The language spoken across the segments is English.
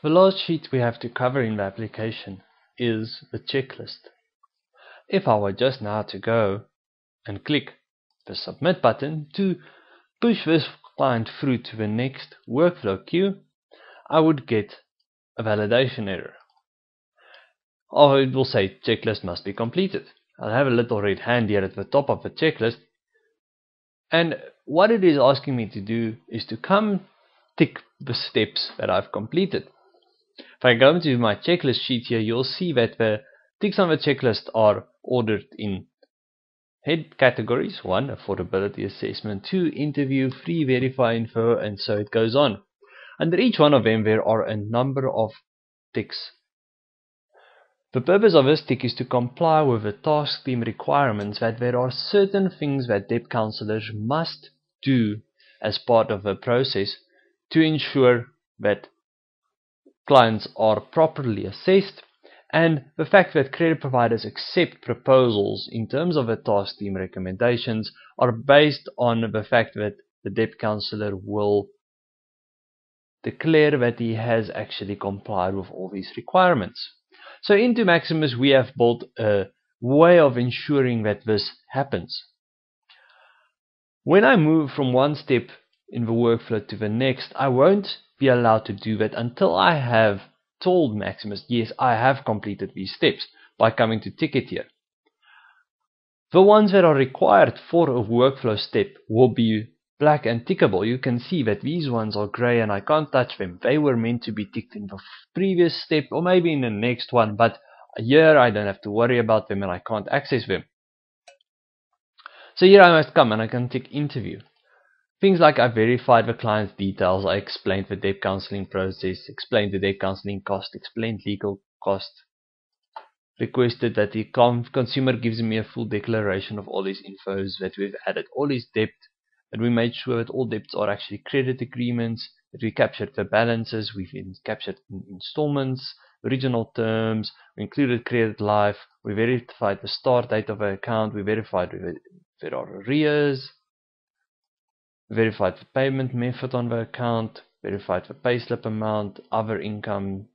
The last sheet we have to cover in the application is the checklist. If I were just now to go and click the submit button to push this client through to the next workflow queue, I would get a validation error. Or it will say checklist must be completed. I'll have a little red hand here at the top of the checklist, and what it is asking me to do is to come tick the steps that I've completed. If I go into my checklist sheet here, you'll see that the ticks on the checklist are ordered in head categories: 1, affordability assessment; 2, interview; 3, verify info, and so it goes on. Under each one of them there are a number of ticks. The purpose of this tick is to comply with the task team requirements that there are certain things that debt counselors must do as part of the process to ensure that clients are properly assessed, and the fact that credit providers accept proposals in terms of the task team recommendations are based on the fact that the debt counselor will declare that he has actually complied with all these requirements. So into Maximus we have built a way of ensuring that this happens. When I move from one step in the workflow to the next, I won't be allowed to do that until I have told Maximus, yes, I have completed these steps by coming to ticket here. The ones that are required for a workflow step will be black and tickable. You can see that these ones are grey and I can't touch them. They were meant to be ticked in the previous step or maybe in the next one, but here I don't have to worry about them and I can't access them. So here I must come and I can tick interview. Things like I verified the client's details, I explained the debt counselling process, explained the debt counselling cost, explained legal cost, requested that the consumer gives me a full declaration of all these infos that we've added, all his debt, that we made sure that all debts are actually credit agreements, that we captured the balances, we've captured installments, original terms, we included credit life, we verified the start date of an account, we verified if there are arrears, verified the payment method on the account, verified the payslip amount, other income,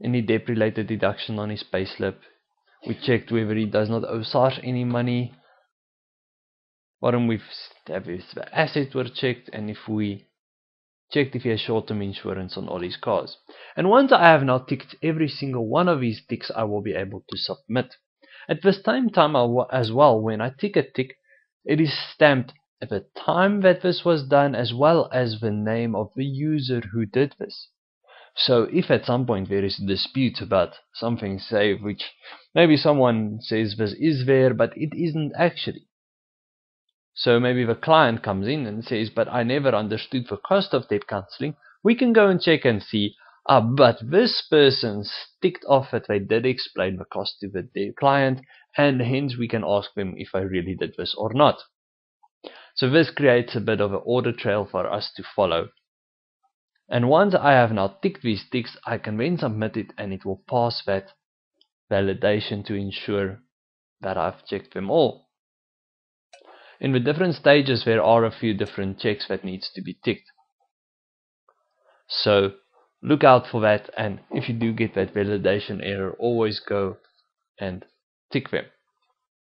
any debt related deduction on his payslip. We checked whether he does not owe SARS any money. Bottom we've have his assets were checked, and if we checked if he has short-term insurance on all his cars. And once I have now ticked every single one of these ticks, I will be able to submit. At the same time as well, when I tick a tick, it is stamped at the time that this was done as well as the name of the user who did this. So if at some point there is a dispute about something, say, which maybe someone says this is there but it isn't actually, so maybe the client comes in and says, but I never understood the cost of debt counseling, we can go and check and see, but this person ticked off that they did explain the cost to the client, and hence we can ask them if I really did this or not. So this creates a bit of an audit trail for us to follow. And once I have now ticked these ticks, I can then submit it and it will pass that validation to ensure that I've checked them all. In the different stages there are a few different checks that needs to be ticked. So look out for that, and if you do get that validation error, always go and tick them.